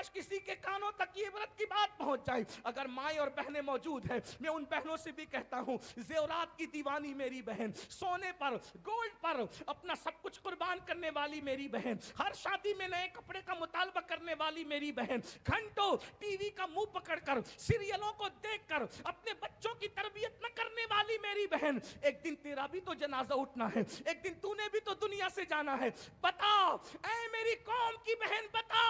کاش کسی کے کانوں تک یہ عبرت کی بات پہنچ جائے. اگر مائیں اور بہنیں موجود ہیں, میں ان بہنوں سے بھی کہتا ہوں, زیورات کی دیوانی میری بہن, سونے پر گولڈ پر اپنا سب کچھ قربان کرنے والی میری بہن, ہر شادی میں نئے کپڑے کا مطالبہ کرنے والی میری بہن, گھنٹوں ٹی وی کا منہ پکڑ کر سیریلوں کو دیکھ کر اپنے بچوں کی تربیت نہ کرنے والی میری بہن, ایک دن تیرا بھی تو جنازہ اٹھنا ہے, ایک دن تو نے بھی تو دنیا سے جانا ہے. بتا اے میری قوم کی بہن, بتا.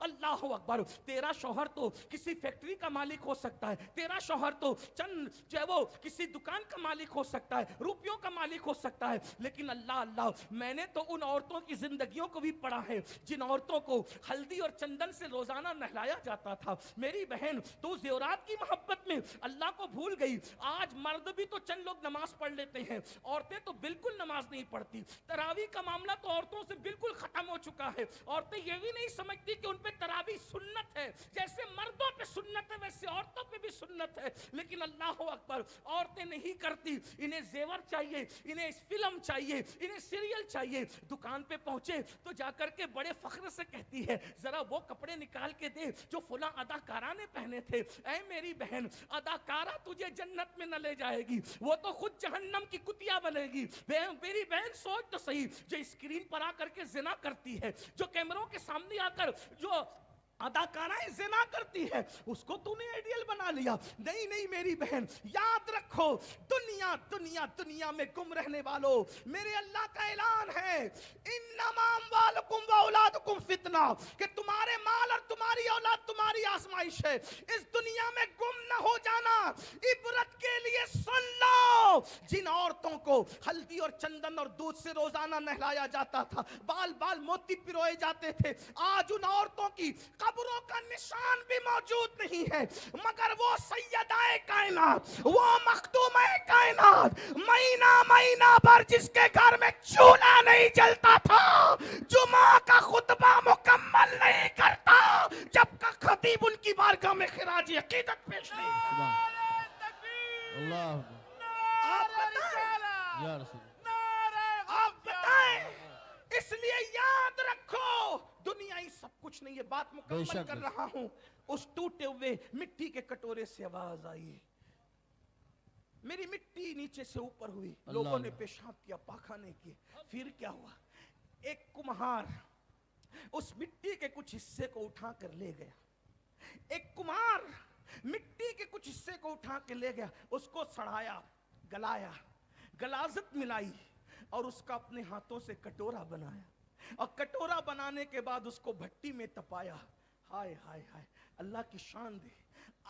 اللہ اکبر. تیرا شوہر تو کسی فیکٹری کا مالک ہو سکتا ہے, تیرا شوہر تو چند جو ہے وہ کسی دکان کا مالک ہو سکتا ہے, روپیوں کا مالک ہو سکتا ہے, لیکن اللہ میں نے تو ان عورتوں کی زندگیوں کو بھی پڑھا ہے جن عورتوں کو ہلدی اور چندن سے روزانہ نہلایا جاتا تھا. میری بہن, تو زیورات کی محبت میں اللہ کو بھول گئی. آج مرد بھی تو چند لوگ نماز پڑھ لیتے ہیں, عورتیں تو بالکل نماز نہیں پڑھتی. تراویح کا معاملہ تو عورتوں سے بالکل ختم ہو چکا ہے. عورتیں یہ بھی نہیں سمجھتی کہ ان پہ تراویح سنت ہے, جیسے مردوں پہ سنت ہے ویسے عورتوں پہ بھی سنت ہے. لیکن اللہ اکبر, عورتیں نہیں کرتی. انہیں زیور چاہیے, انہیں فلم چاہیے, انہیں سیریل چاہیے. دکان پہ پہنچے تو جا کر کے بڑے فخر سے کہتی ہے, ذرا وہ کپڑے نکال کے دے جو فلاں اداکارہ نے پہنے تھے. اے میری بہن, اداکارہ تجھے جنت میں نہ لے جائے گی, وہ تو خود جہنم کی کتیا بنے گی. میری بہن سوچ تو صحیح, جو اسکرین پر آ کر کے زنا کرتی ہے, جو کیمروں کے سامنے آ کر جو اداکارہ زنا کرتی ہے, اس کو تو نے آئیڈیل بنا لیا. نہیں نہیں میری بہن, یاد رکھو, دنیا دنیا دنیا میں گم رہنے والوں, میرے اللہ کا اعلان ہے, انما اموالکم و اولادکم فتنہ, کہ تمہارے مال اور تمہاری اولاد تمہاری آزمائش ہے. اس دنیا میں گم نہ ہو جانا. عبرت کے لیے سن لو, جن عورتوں کو ہلدی اور چندن اور دودھ سے روزانہ نہلایا جاتا تھا, بال بال موتی پروئے جاتے تھے, آج ان عورتوں کی قبروں کا نشان بھی موجود نہیں ہے, مگر وہ سیدہ کائنات, وہ مخدومہ کائنات, مہینہ مہینہ بھر جس کے گھر میں چولہا نہیں جلتا تھا, جمعہ کا خطبہ مکمل نہیں کرتا جب کا خطیب ان کی بارگاہ میں خراج عقیدت پیش نہیں. اللہ آپ بتائیں, یا رسول آپ بتائیں. اس لیے یاد رکھو, دنیا ہی سب کچھ نہیں ہے. بات مکمل کر رہا ہوں. اس ٹوٹے ہوئے مٹی کے کٹورے سے آواز آئی, میری مٹی نیچے سے اوپر ہوئی, لوگوں نے پیشاب کیا, پاخانے کیے. پھر کیا ہوا, ایک کمہار اس مٹی کے کچھ حصے کو اٹھا کر لے گیا. ایک کمہار مٹی کے کچھ حصے کو اٹھا کے لے گیا, اس کو سڑایا, گلایا, غلاظت ملائی, اور اس کا اپنے ہاتھوں سے کٹورا بنایا, اور کٹورا بنانے کے بعد اس کو بھٹی میں تپایا. ہائے ہائے ہائے, اللہ کی شان دے.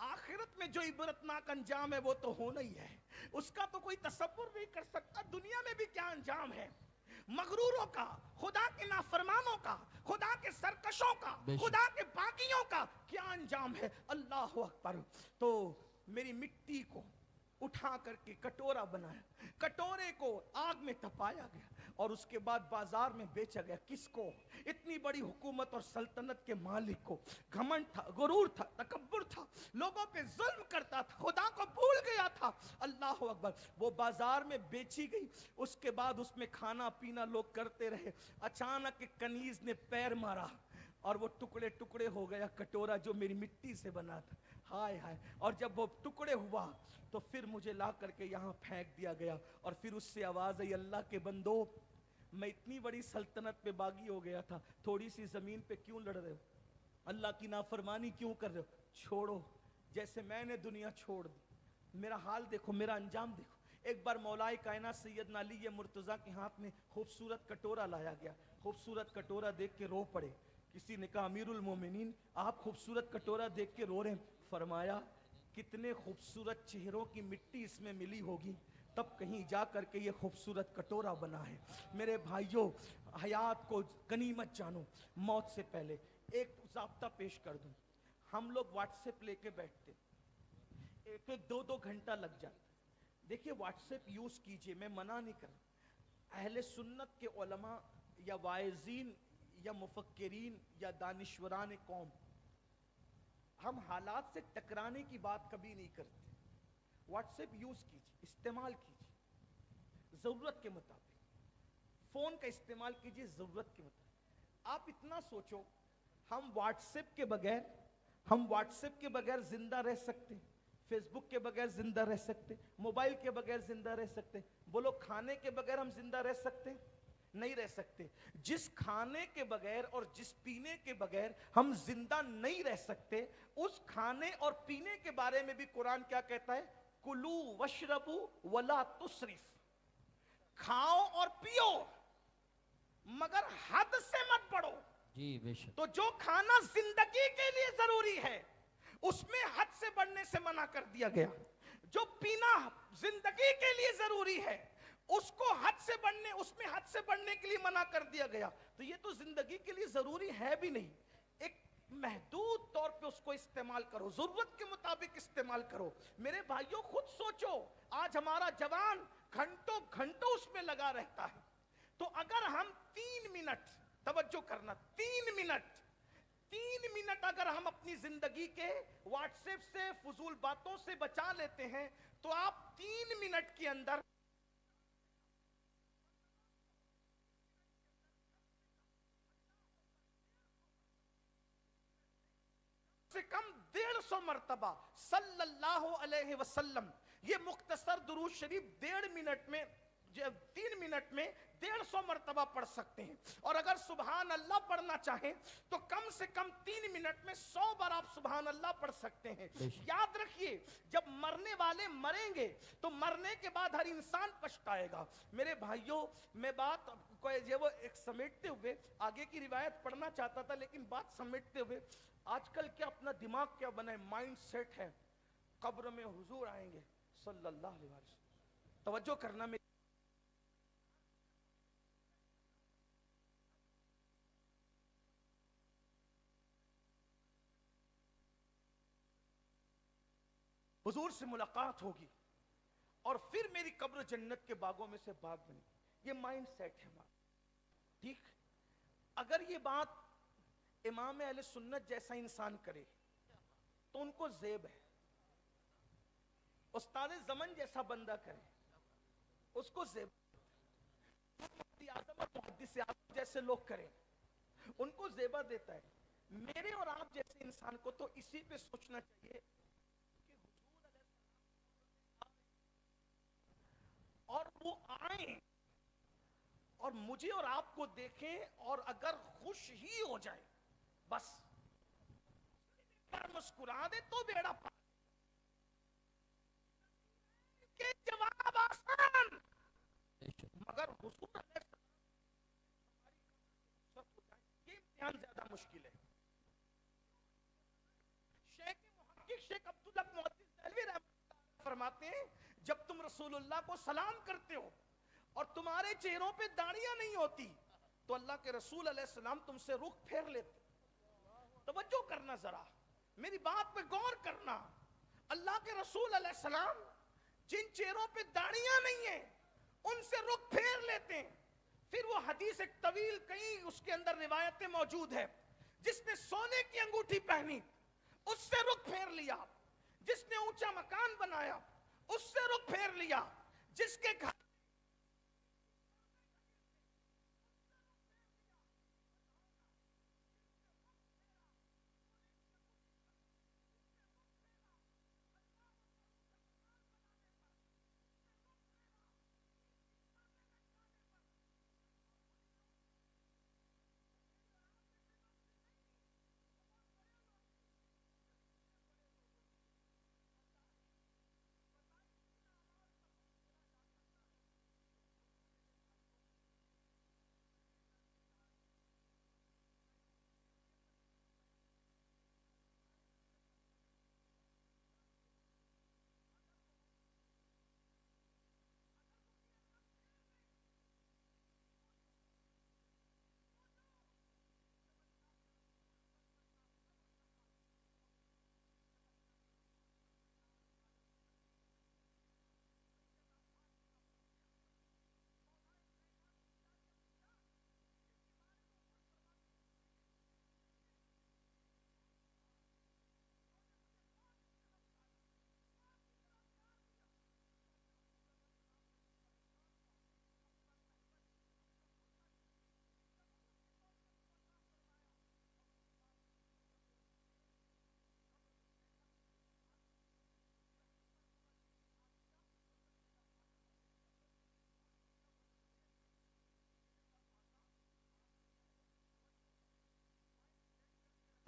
آخرت میں جو عبرتناک انجام ہے وہ تو ہونا ہی ہے, اس کا تو کوئی تصور نہیں کر سکتا. دنیا میں بھی کیا انجام ہے, مغروروں کا, خدا کے نافرمانوں کا, خدا کے سرکشوں کا, خدا کے باغیوں کا کیا انجام ہے. اللہ اکبر. تو میری مٹی کو اٹھا کر کے کٹورا بنایا, کٹورے کو آگ میں تپایا گیا, اور اس کے بعد بازار میں بیچا گیا. کس کو؟ اتنی بڑی حکومت اور سلطنت کے مالک کو. گھمنڈ تھا, غرور تھا, تکبر تھا, لوگوں پہ ظلم کرتا تھا, خدا کو بھول گیا تھا. اللہ اکبر. وہ بازار میں بیچی گئی. اس کے بعد اس میں کھانا پینا لوگ کرتے رہے. اچانک ایک کنیز نے پیر مارا اور وہ ٹکڑے ٹکڑے ہو گیا کٹورا جو میری مٹی سے بنا تھا. ہائے ہائے. اور جب وہ ٹکڑے ہوا تو پھر مجھے لا کر کے یہاں پھینک دیا گیا, اور پھر اس سے آواز آئی, اللہ کے بندو, میں اتنی بڑی سلطنت پہ باغی ہو گیا تھا, تھوڑی سی زمین پہ کیوں لڑ رہے ہو, اللہ کی نافرمانی کیوں کر رہے ہو, چھوڑو. جیسے میں نے دنیا چھوڑ دی, میرا حال دیکھو, میرا انجام دیکھو. ایک بار مولائے کائنات سیدنا علی مرتضیٰ کے ہاتھ میں خوبصورت کٹورا لایا گیا. خوبصورت کٹورا دیکھ کے رو پڑے. کسی نے کہا امیر المومنین آپ خوبصورت کٹورا دیکھ کے رو رہے ہیں. فرمایا کتنے خوبصورت چہروں کی مٹی اس میں ملی ہوگی, تب کہیں جا کر کے یہ خوبصورت کٹورا بنا ہے. میرے بھائیوں, حیات کو غنیمت جانو. موت سے پہلے ایک ضابطہ پیش کر دوں. ہم لوگ واٹس ایپ لے کے بیٹھتے, ایک ایک دو دو گھنٹہ لگ جاتا. دیکھیے واٹس ایپ یوز کیجئے, میں منع نہیں کر رہا. اہل سنت کے علماء یا واعظین یا مفکرین یا دانشوران قوم, ہم حالات سے ٹکرانے کی بات کبھی نہیں کرتے. واٹس ایپ یوز کیجئے, استعمال کیجئے ضرورت کے مطابق. فون کا استعمال کیجئے ضرورت کے مطابق. آپ اتنا سوچو ہم واٹس ایپ کے بغیر زندہ رہ سکتے، فیس بک کے بغیر زندہ رہ سکتے، موبائل کے بغیر زندہ رہ سکتے؟ بولو کھانے کے بغیر ہم زندہ رہ سکتے؟ نہیں رہ سکتے۔ جس کھانے کے بغیر اور جس پینے کے بغیر ہم زندہ نہیں رہ سکتے، اس کھانے اور پینے کے بارے میں بھی قرآن کیا کہتا ہے؟ کلو وشربو ولا تسرف، کھاؤ اور پیو مگر حد سے مت بڑھو۔ جی بے شک۔ تو جو کھانا زندگی کے لیے ضروری ہے اس میں حد سے بڑھنے سے منع کر دیا گیا، جو پینا زندگی کے لیے ضروری ہے اس میں حد سے بڑھنے کے لیے منع کر دیا گیا۔ تو یہ تو زندگی کے لیے ضروری ہے بھی نہیں، ایک محدود طور پہ اس کو استعمال کرو، ضرورت کے مطابق استعمال کرو۔ میرے بھائیوں خود سوچو، آج ہمارا جوان گھنٹوں گھنٹوں اس میں لگا رہتا ہے، تو اگر ہم 3 منٹ، توجہ کرنا، 3 منٹ اگر ہم اپنی زندگی کے واٹس ایپ سے فضول باتوں سے بچا لیتے ہیں تو آپ 3 منٹ کے اندر سے کم 150 مرتبہ صلی اللہ علیہ وسلم، یہ مختصر درود شریف 1.5 منٹ میں 3 منٹ میں 150 مرتبہ پڑھ سکتے ہیں۔ اور اگر سبحان اللہ پڑھنا چاہیں تو کم سے کم 3 منٹ میں 100 بار آپ سبحان اللہ پڑھ سکتے ہیں۔ یاد رکھیے جب مرنے والے مریں گے تو مرنے کے بعد ہر انسان پچھتائے گا۔ میرے بھائیوں میں بات کو وہ ایک سمیٹتے ہوئے آگے کی روایت پڑھنا چاہتا تھا، لیکن بات سمیٹتے ہوئے آج کل کیا اپنا دماغ کیا بنا ہے، مائنڈ سیٹ ہے قبر میں حضور آئیں گے صلی اللہ علیہ وسلم۔ توجہ کرنا، میں حضور سے ملاقات ہوگی اور پھر میری قبر جنت کے باغوں میں سے باغ بنے، یہ مائنڈ سیٹ ہے ہمارا، ٹھیک؟ اگر یہ بات امام اہل سنت جیسا انسان کرے تو ان کو زیب ہے، استاد زمن جیسا بندہ کرے اس کو زیب، مفتی اعظم اور محدث اعظم جیسے لوگ کریں ان کو زیبا دیتا ہے۔ میرے اور آپ جیسے انسان کو تو اسی پہ سوچنا چاہیے کہ حضور علیہ السلام اور وہ آئیں اور مجھے اور آپ کو دیکھیں اور اگر خوش ہی ہو جائے، بس پر مسکرا دے تو بیڑا پار کے جواب آسان، مگر حضور علیہ السلام یہ امتحان زیادہ مشکل ہے۔ شیخ محقق شیخ عبداللہ محدث دہلوی رحمۃ اللہ علیہ فرماتے ہیں جب تم رسول اللہ کو سلام کرتے ہو اور تمہارے چہروں پہ داڑیاں نہیں ہوتی تو اللہ کے رسول علیہ السلام تم سے رخ پھیر لیتے۔ توجہ کرنا ذرا، میری بات پہ غور کرنا، اللہ کے رسول علیہ السلام جن چہروں پہ داڑیاں نہیں ہیں ان سے رخ پھیر لیتے ہیں۔ پھر وہ حدیث ایک طویل، کئی اس کے اندر روایتیں موجود ہیں، جس نے سونے کی انگوٹھی پہنی اس سے رخ پھیر لیا، جس نے اونچا مکان بنایا اس سے رخ پھیر لیا، جس کے گھر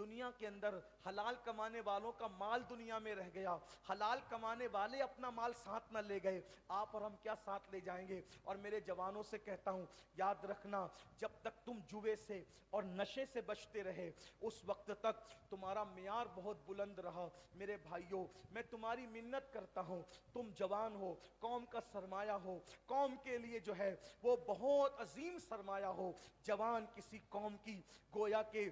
دنیا کے اندر حلال کمانے والوں کا مال دنیا میں رہ گیا, حلال کمانے والے اپنا مال ساتھ نہ لے گئے, آپ اور ہم کیا ساتھ لے جائیں گے. اور میرے جوانوں سے کہتا ہوں, یاد رکھنا جب تک تم جوے سے اور نشے سے بچتے رہے اس وقت تک تمہارا معیار بہت بلند رہا. میرے بھائیوں, میں تمہاری منت کرتا ہوں, تم جوان ہو, قوم کا سرمایہ ہو, قوم کے لیے جو ہے وہ بہت عظیم سرمایہ ہو. جوان کسی قوم کی گویا کہ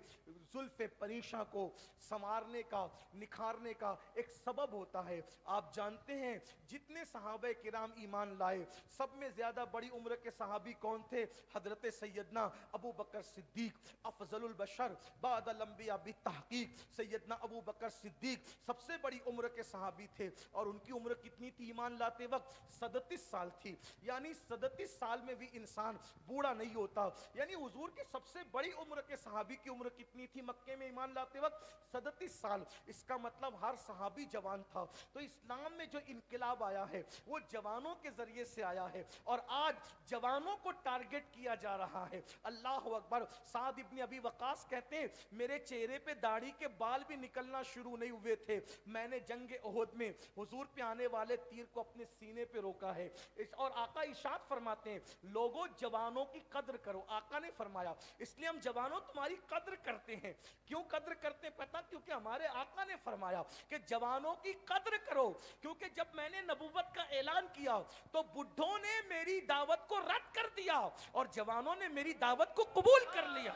زلف پریشاں کو سنوارنے کا, نکھارنے کا ایک سبب ہوتا ہے. آپ جانتے ہیں جتنے صحابہ کرام ایمان لائے سب میں زیادہ بڑی عمر کے صحابی کون تھے؟ حضرت سیدنا ابو بکر صدیق, افضل البشر بعد الانبیاء بالتحقیق. سیدنا ابو بکر صدیق سب سے بڑی عمر کے صحابی تھے, اور ان کی عمر کتنی تھی ایمان لاتے وقت؟ 37 سال تھی. یعنی 37 سال میں بھی انسان بوڑھا نہیں ہوتا. یعنی حضور کی سب سے بڑی عمر کے صحابی کی عمر کتنی تھی مکے میں ایمان لاتے وقت؟ 37 سال. اس کا مطلب ہر صحابی جوان تھا. تو اسلام میں جو انقلاب آیا ہے وہ جوانوں کے ذریعے سے آیا ہے, اور آج جوانوں کو ٹارگٹ کیا جا رہا ہے. اللہ اکبر. سعد ابن ابی وقاص کہتے ہیں میرے چہرے پہ داڑھی کے بال بھی نکلنا شروع نہیں ہوئے تھے, میں نے جنگ احد میں حضور پہ آنے والے تیر کو اپنے سینے پہ روکا ہے. اور آقا ارشاد فرماتے ہیں لوگوں جوانوں کی قدر کرو. آقا نے فرمایا اس لیے ہم جوانوں تمہاری قدر کرتے ہیں. کیوں قدر کرتے ہیں پتہ؟ کیونکہ ہمارے آقا نے فرمایا کہ جوانوں کی قدر کرو. کیونکہ جب میں نے نبوت کا اعلان کیا تو بڈھوں نے میری دعوت کو رد کر دیا اور جوانوں نے میری دعوت کو قبول کر لیا.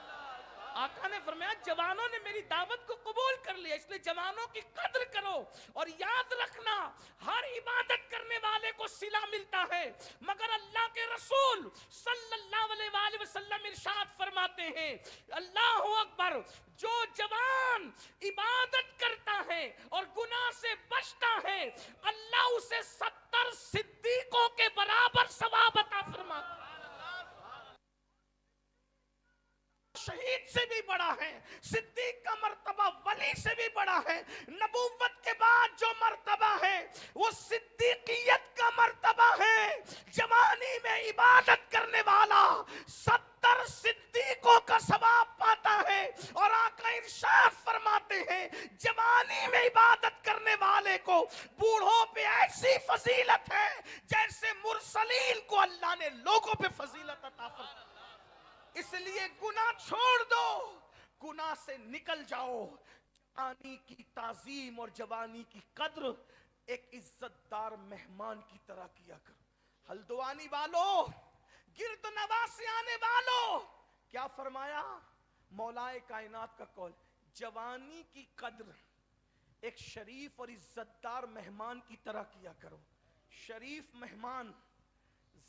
آقا نے فرمایا جوانوں نے میری دعوت کو قبول کر لیا, اس لیے جوانوں کی قدر کرو. اور یاد رکھنا ہر عبادت کرنے والے کو صلہ ملتا ہے, مگر اللہ کے رسول صلی اللہ علیہ وآلہ وسلم ارشاد فرماتے ہیں اللہ اکبر, جو جوان عبادت کرتا ہے اور گناہ سے بچتا ہے اللہ اسے 70 صدیقوں کے برابر ثواب عطا فرماتا ہے. شہید سے بھی بڑا ہے, صدیق کا مرتبہ ولی سے بھی بڑا ہے. نبوت کے بعد جو مرتبہ ہے وہ صدیقیت کا مرتبہ ہے. جوانی میں عبادت کرنے والا 70 صدیقوں کا ثواب پاتا ہے. اور آقا ارشاد فرماتے ہیں جوانی میں عبادت کرنے والے کو بوڑھوں پہ ایسی فضیلت ہے جیسے مرسلین کو اللہ نے لوگوں پہ فضیلت عطا فرمائی. اس لیے گناہ چھوڑ دو, گناہ سے نکل جاؤ. جوانی کی تعظیم اور جوانی کی قدر ایک عزت دار مہمان کی طرح کیا کرو. ہلدوانی والو, گرد نواز سے آنے والو, کیا فرمایا مولائے کائنات کا قول؟ جوانی کی قدر ایک شریف اور عزت دار مہمان کی طرح کیا کرو. شریف مہمان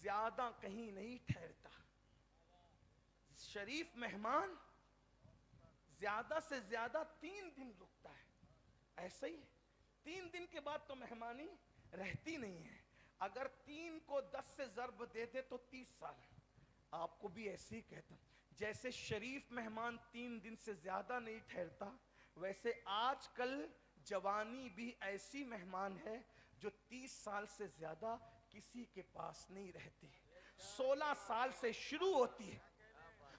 زیادہ کہیں نہیں ٹھہرتا. شریف مہمان زیادہ سے زیادہ 3 دن رکتا ہے. ایسا ہی 3 دن کے بعد تو مہمانی رہتی نہیں ہے. اگر 3 کو 10 سے ضرب دے دے تو 30 سال. آپ کو بھی ایسے ہی کہتا ہوں جیسے شریف مہمان 3 دن سے زیادہ نہیں ٹھہرتا, ویسے آج کل جوانی بھی ایسی مہمان ہے جو 30 سال سے زیادہ کسی کے پاس نہیں رہتی. 16 سال سے شروع ہوتی ہے,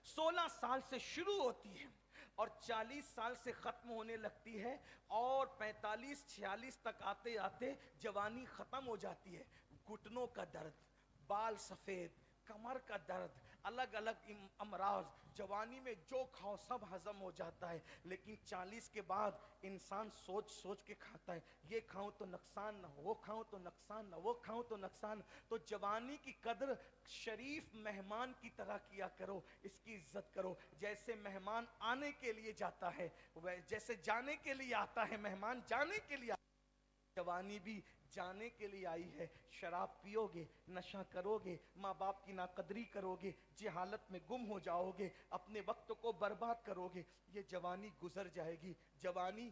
16 سال سے شروع ہوتی ہے اور 40 سال سے ختم ہونے لگتی ہے, اور 45-46 تک آتے آتے جوانی ختم ہو جاتی ہے. گھٹنوں کا درد, بال سفید, کمر کا درد, الگ الگ امراض, جوانی میں جو کھاؤ سب ہضم ہو جاتا ہے. لیکن 40 کے بعد انسان سوچ سوچ کے کھاتا ہے, یہ کھاؤں تو نقصان نہ ہو, وہ کھاؤں تو نقصان نہ, وہ کھاؤں تو نقصان. تو جوانی کی قدر شریف مہمان کی طرح کیا کرو, اس کی عزت کرو. جیسے مہمان آنے کے لیے جاتا ہے, جیسے جانے کے لیے آتا ہے, مہمان جانے کے لیے, جوانی بھی جانے کے لیے آئی ہے. شراب پیو گے, نشہ کرو گے, ماں باپ کی ناقدری کرو گے, جہالت میں گم ہو جاؤ گے, اپنے وقت کو برباد کرو گے. یہ جوانی گزر جائے گی. جوانی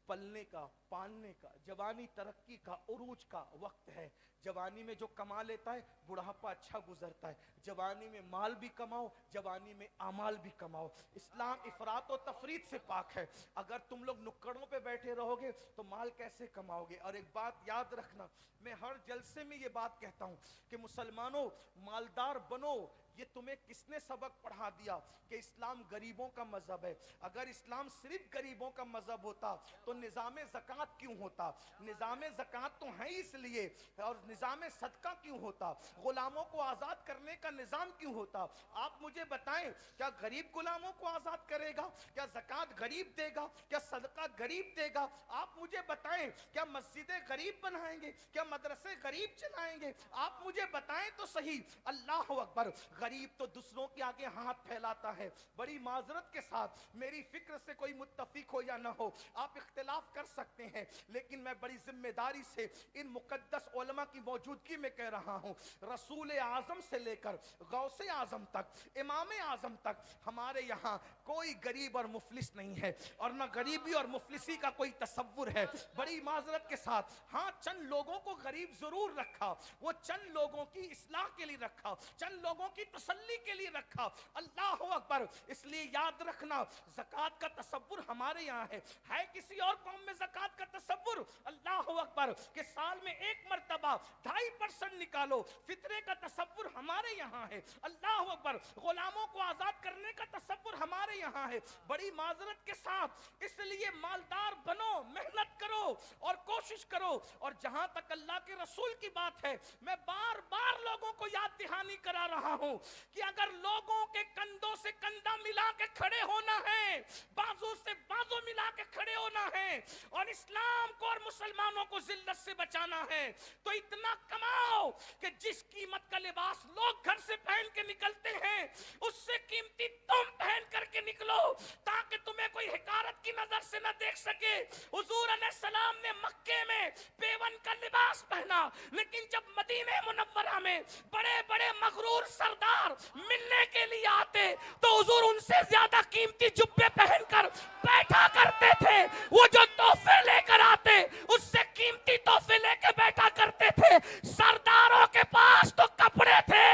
پلنے کا, پالنے کا, جوانی ترقی کا, عروج کا وقت ہے. جوانی میں جو کما لیتا ہے بڑھاپا اچھا گزرتا ہے. جوانی میں مال بھی کماؤ, جوانی میں اعمال بھی کماؤ. اسلام افراط و تفریط سے پاک ہے. اگر تم لوگ نکڑوں پہ بیٹھے رہو گے تو مال کیسے کماؤ گے؟ اور ایک بات یاد رکھنا, میں ہر جلسے میں یہ بات کہتا ہوں کہ مسلمانوں مالدار بنو, یہ تمہیں کس نے سبق پڑھا دیا کہ اسلام غریبوں کا مذہب ہے؟ اگر اسلام صرف غریبوں کا مذہب ہوتا تو نظام زکوٰۃ کیوں ہوتا؟ نظام زکوٰۃ تو ہے اس لیے، اور نظام صدقہ کیوں ہوتا؟ غلاموں کو آزاد کرنے کا نظام کیوں ہوتا؟ آپ مجھے بتائیں، کیا غریب غلاموں کو آزاد کرے گا؟ کیا زکوٰۃ غریب دے گا؟ کیا صدقہ غریب دے گا؟ آپ مجھے بتائیں، کیا مسجدیں غریب بنائیں گے؟ کیا مدرسے غریب چلائیں گے؟ آپ مجھے بتائیں تو صحیح۔ اللہ اکبر، غریب تو دوسروں کے آگے ہاتھ پھیلاتا ہے۔ بڑی معذرت کے ساتھ، میری فکر سے کوئی متفق ہو یا نہ ہو، آپ اختلاف کر سکتے ہیں، لیکن میں بڑی ذمہ داری سے ان مقدس علماء کی موجودگی میں کہہ رہا ہوں، رسول اعظم سے لے کر غوث اعظم تک، امام اعظم تک، ہمارے یہاں کوئی غریب اور مفلس نہیں ہے، اور نہ غریبی اور مفلسی کا کوئی تصور ہے۔ بڑی معذرت کے ساتھ، ہاں چند لوگوں کو غریب ضرور رکھا، وہ چند لوگوں کی اصلاح کے لیے رکھا، چند لوگوں کی تسلی کے لیے رکھا۔ اللہ اکبر، اس لیے یاد رکھنا، زکوٰۃ کا تصور ہمارے یہاں ہے کسی اور قوم میں زکوٰۃ کا تصور؟ اللہ اکبر، کہ سال میں ایک مرتبہ 2.5% نکالو، فطرے کا تصور ہمارے یہاں ہے۔ اللہ اکبر، غلاموں کو آزاد کرنے کا تصور ہمارے یہاں ہے۔ بڑی معذرت کے ساتھ، اس لیے مالدار بنو، محنت کرو اور کوشش کرو، اور جہاں تک اللہ کے رسول کی بات ہے، میں بار بار لوگوں کو یاد دہانی کرا رہا ہوں کہ اگر لوگوں کے کندھوں سے کندھا ملا کے کھڑے ہونا ہے، بازو سے بازو ملا کے کھڑے ہونا ہے، اور اسلام کو اور مسلمانوں کو ذلت سے بچانا ہے، تو اتنا کماؤ کہ جس قیمت کا لباس لوگ گھر سے پہن کے نکلتے ہیں، اس سے قیمتی تم پہن کر کے نکلو، تاکہ تمہیں کوئی حقارت کی نظر سے نہ دیکھ سکے۔ حضور علیہ السلام نے مکے میں پیون کا لباس پہنا، لیکن جب مدینہ منورہ میں بڑے بڑے مغرور سردار ملنے کے لیے آتے تو حضور ان سے زیادہ قیمتی جبے پہن کر بیٹھا کرتے تھے۔ وہ جو تحفے لے کر آتے، اس سے قیمتی تحفے لے کے بیٹھا کرتے تھے۔ سرداروں کے پاس تو کپڑے تھے،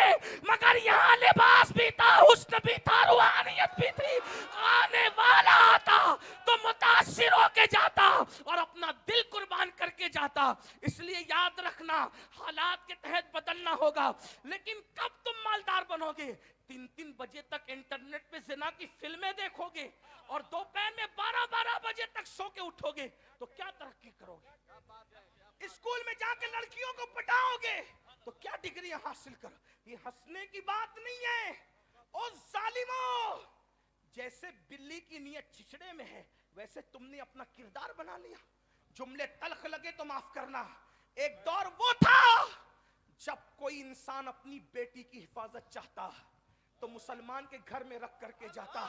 مگر یہاں لباس بھی تھا، حسن بھی تھا، روحانیت بھی تھی۔ آنے والا آتا تو متاثر ہو کے جاتا اور اپنا دل قربان کر کے جاتا۔ اس لیے یاد رکھنا، حالات کے تحت بدلنا ہوگا، لیکن کب تم مالدار بنو گے؟ 3 بجے تک انٹرنیٹ پہ زنا کی فلمیں دیکھو گے اور دوپہر میں 12 بجے تک سو کے اٹھو گے تو کیا ترقی کرو گے؟ اسکول میں جا کے لڑکیوں کو پٹاؤ گے تو کیا ڈگریاں حاصل کرو؟ یہ ہنسنے کی بات نہیں ہے۔ او ظالموں، جیسے بلی کی نیت چھچڑے میں ہے، ویسے تم نے اپنا کردار بنا لیا۔ جملے تلخ لگے تو معاف کرنا۔ ایک دور وہ تھا جب کوئی انسان اپنی بیٹی کی حفاظت چاہتا تو مسلمان کے گھر میں رکھ کر کے جاتا،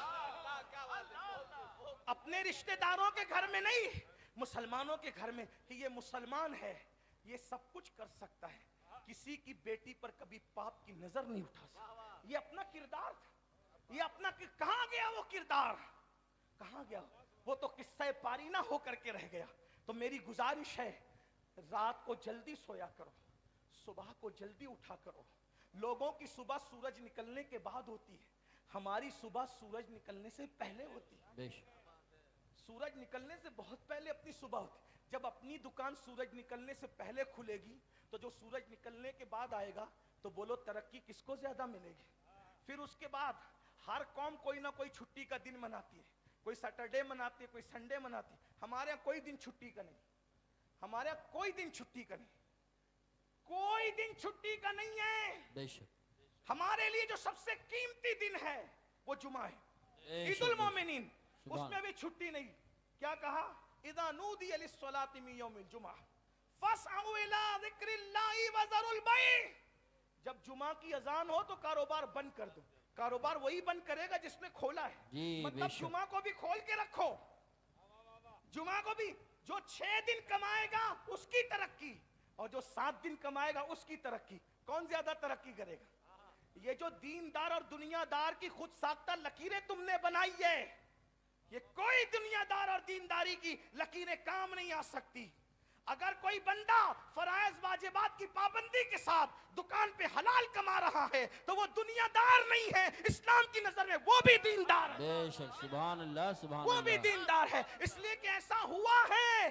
اپنے رشتہ داروں کے گھر میں نہیں، مسلمانوں کے گھر میں، کہ یہ مسلمان ہے، یہ سب کچھ کر سکتا ہے، کسی کی بیٹی پر کبھی پاپ کی نظر نہیں اٹھا سکتا۔ یہ اپنا کردار تھا، یہ اپنا کہاں گیا وہ کردار؟ کہاں گیا وہ؟ تو قصہ پارینہ ہو کر کے رہ گیا۔ تو میری گزارش ہے، رات کو جلدی سویا کرو، صبح کو جلدی اٹھا کرو۔ لوگوں کی صبح سورج نکلنے کے بعد ہوتی ہے، ہماری صبح سورج نکلنے سے پہلے ہوتی ہے۔ سورج نکلنے سے بہت پہلے اپنی صبح ہوتی ہے۔ جب اپنی دکان سورج نکلنے سے پہلے کھلے گی تو جو سورج نکلنے کے بعد آئے گا تو بولو ترقی کس کو زیادہ ملے گی؟ پھر اس کے بعد ہر قوم کوئی نہ کوئی چھٹی کا دن مناتی ہے، کوئی سیٹرڈے مناتی ہے، کوئی سنڈے مناتی ہے۔ ہمارے یہاں کوئی دن چھٹی کا نہیں، ہمارے یہاں کوئی دن چھٹی کا نہیں، کوئی دن چھٹی کا نہیں ہے۔ ہمارے لیے جو سب سے قیمتی دن ہے وہ جمعہ ہے، عید المومنین، اس میں بھی چھٹی نہیں۔ کیا کہا؟ اذا نودی للصلاۃ من یوم الجمعہ فاسعوا الی ذکر اللہ وذروا البیع۔ جب جمعہ کی اذان ہو تو کاروبار بند کر دو۔ کاروبار وہی بند کرے گا جس نے کھولا ہے، مطلب جمعہ کو بھی کھول کے رکھو۔ جمعہ کو بھی، جو 6 دن کمائے گا اس کی ترقی، اور جو 7 دن کمائے گا اس کی ترقی۔ کون زیادہ ترقی کرے گا؟ یہ جو دیندار اور دنیا دار کی خود ساختہ لکیریں تم نے بنائی ہے، یہ کوئی دنیا دار اور دینداری کی لکیریں کام نہیں آ سکتی۔ اگر کوئی بندہ فرائض واجبات کی پابندی کے ساتھ دکان پہ حلال کما رہا ہے تو وہ دنیا دار نہیں ہے، اسلام کی نظر میں وہ بھی دیندار ہے۔ بے شک، سبحان اللہ، سبحان اللہ، وہ بھی دیندار ہے۔ اس لیے کہ ایسا ہوا ہے،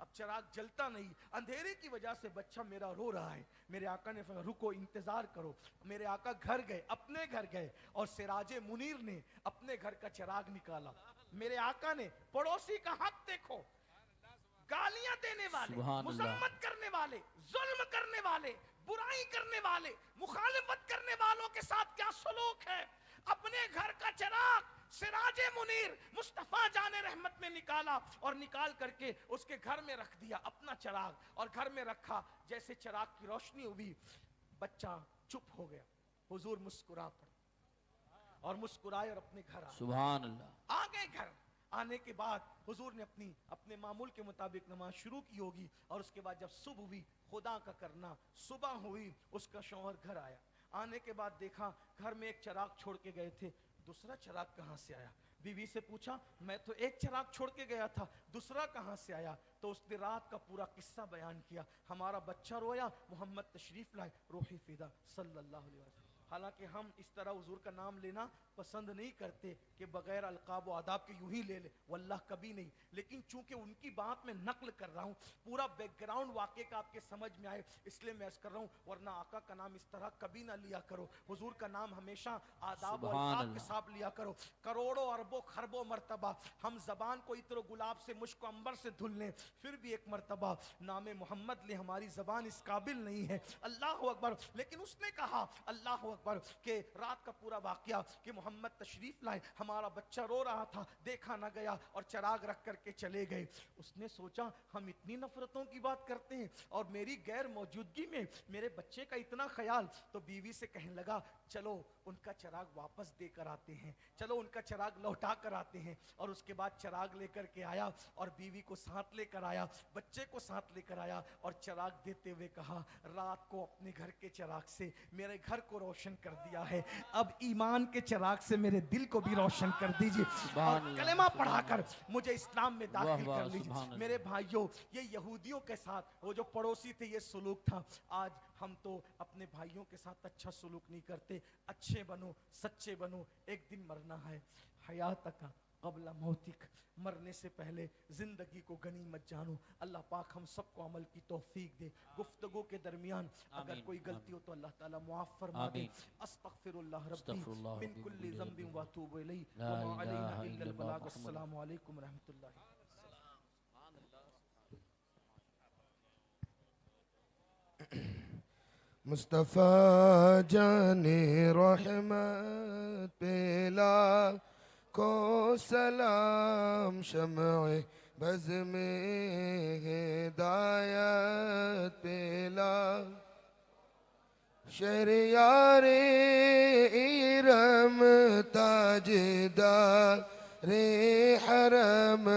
اب چراغ جلتا نہیں، اندھیرے کی وجہ سے بچہ میرا رو رہا ہے. میرے آقا نے فرمایا رکو انتظار کرو. میرے آقا گھر گئے، اپنے گھر گئے اور سراج منیر نے اپنے گھر کا چراغ نکالا. میرے آقا نے پڑوسی کا حق دیکھو، گالیاں دینے والے، سبحان اللہ. مذمت کرنے والے، ظلم کرنے والے، برائی کرنے والے، مخالفت کرنے والوں کے ساتھ کیا سلوک ہے. اپنے گھر کا چراغ سراج منیر مصطفیٰ جان رحمت میں نکالا اور نکال کر کے اس کے گھر میں رکھ دیا اپنا چراغ، اور گھر میں رکھا. جیسے چراغ کی روشنی ہوئی بچہ چپ ہو گیا. حضور مسکرا پڑے اور مسکرائے اور اپنے گھر آ سبحان اللہ. گئے. گھر آنے کے بعد حضور نے اپنے معمول کے مطابق نماز شروع کی ہوگی، اور اس کے بعد جب صبح ہوئی، خدا کا کرنا صبح ہوئی، اس کا شوہر گھر آیا. آنے کے بعد دیکھا گھر میں ایک چراغ چھوڑ کے گئے تھے، دوسرا چراغ کہاں سے آیا؟ بیوی سے پوچھا میں تو ایک چراغ چھوڑ کے گیا تھا، دوسرا کہاں سے آیا؟ تو اس نے رات کا پورا قصہ بیان کیا. ہمارا بچہ رویا، محمد تشریف لائے، روحی فدا صلی اللہ علیہ وسلم. حالانکہ ہم اس طرح حضور کا نام لینا پسند نہیں کرتے کہ بغیر القاب و آداب کے یوں ہی لے لے، واللہ کبھی نہیں. لیکن چونکہ ان کی بات میں نقل کر رہا ہوں، پورا بیک گراؤنڈ واقعے کا آپ کے سمجھ میں آئے، اس لیے میں عرض کر رہا ہوں. ورنہ آقا کا نام اس طرح کبھی نہ لیا کرو. حضور کا نام ہمیشہ آداب و سبحان القاب کے اللہ. ساتھ لیا کرو. کروڑوں اربوں خربوں مرتبہ ہم زبان کو عطر و گلاب سے، مشک و عنبر سے دھل لیں، پھر بھی ایک مرتبہ نام محمد لے، ہماری زبان اس قابل نہیں ہے. اللہ اکبر. لیکن اس نے کہا اللہ اکبر کہ رات کا پورا واقعہ کہ محمد تشریف لائے، ہمارا بچہ رو رہا تھا، دیکھا نہ گیا اور چراغ رکھ کر کے چلے گئے. اس نے سوچا ہم اتنی نفرتوں کی بات کرتے ہیں اور میری غیر موجودگی میں میرے بچے کا اتنا خیال. تو بیوی سے کہنے لگا چلو ان کا چراغ واپس دے کر آتے ہیں، چلو ان کا چراغ لوٹا کر آتے ہیں. اور اس کے بعد چراغ لے کر کے آیا اور بیوی کو ساتھ لے کر آیا، بچے کو ساتھ لے کر آیا اور چراغ دیتے ہوئے کہا رات کو اپنے گھر کے چراغ سے میرے گھر کو روشن کر دیا ہے، اب ایمان کے چراغ سے میرے دل کو بھی روشن کر دیجئے اور کلمہ پڑھا کر مجھے اسلام میں داخل کر لیجئے. میرے بھائیوں، یہ یہودیوں کے ساتھ وہ جو پڑوسی تھے یہ سلوک تھا. آج ہم تو اپنے بھائیوں کے ساتھ اچھا سلوک نہیں کرتے. اچھے بنو، سچے بنو. ایک دن مرنا ہے. حیاتک قبل موتک، مرنے سے پہلے زندگی کو غنیمت جانو. اللہ پاک ہم سب کو عمل کی توفیق دے. گفتگو کے درمیان اگر کوئی غلطی ہو تو اللہ تعالیٰ معاف فرما دے. استغفر اللہ ربی من کل ذنب واتوب الیہ وما علینا الا البلاغ. السلام علیکم ورحمۃ اللہ. مصطفیٰ جان رحمت پلا کو سلام، شمع بز میں ہدایت پلا، شہریار ارم تاجدار حرم